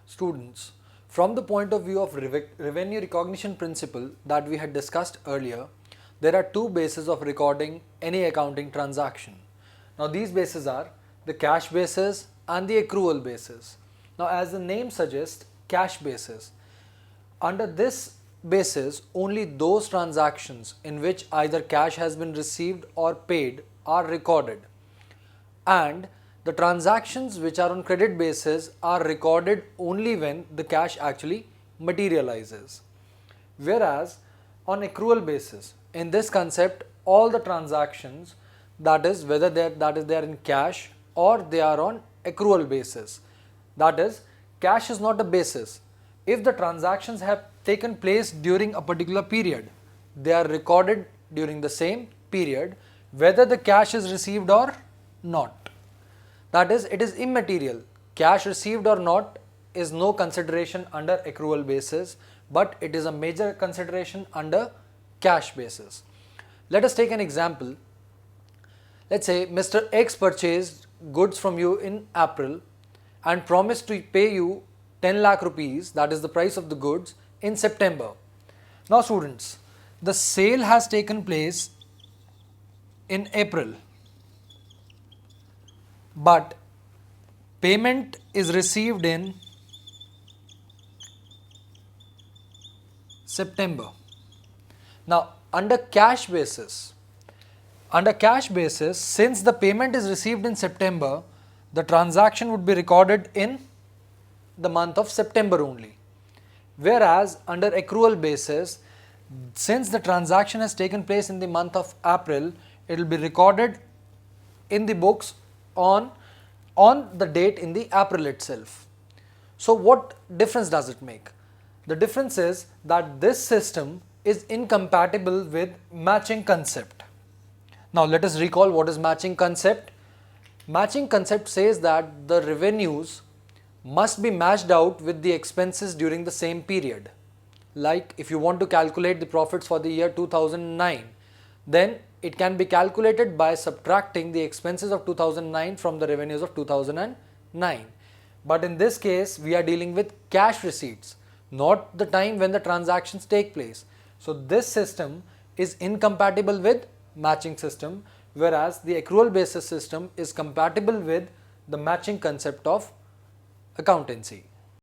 Students, from the point of view of revenue recognition principle that we had discussed earlier, there are two bases of recording any accounting transaction. Now these bases are the cash basis and the accrual basis. Now as the name suggests, cash basis. Under this basis, only those transactions in which either cash has been received or paid are recorded, and the transactions which are on credit basis are recorded only when the cash actually materializes. Whereas on accrual basis, in this concept, all the transactions, that is whether they are in cash or they are on accrual basis, that is cash is not a basis. If the transactions have taken place during a particular period, they are recorded during the same period whether the cash is received or not. That is, it is immaterial. Cash received or not is no consideration under accrual basis, but it is a major consideration under cash basis. Let us take an example. Let's say Mr. X purchased goods from you in April and promised to pay you 10 lakh rupees, that is the price of the goods, in September. Now students, the sale has taken place in April, but payment is received in September. Now under cash basis, since the payment is received in September, the transaction would be recorded in the month of September only. Whereas under accrual basis, since the transaction has taken place in the month of April, it will be recorded in the books on the date in the April itself. So what difference does it make? The difference is that this system is incompatible with matching concept. Now let us recall what is matching concept. Matching concept says that the revenues must be matched out with the expenses during the same period. Like if you want to calculate the profits for the year 2009, then it can be calculated by subtracting the expenses of 2009 from the revenues of 2009. But in this case, we are dealing with cash receipts, not the time when the transactions take place. So this system is incompatible with matching system, whereas the accrual basis system is compatible with the matching concept of accountancy.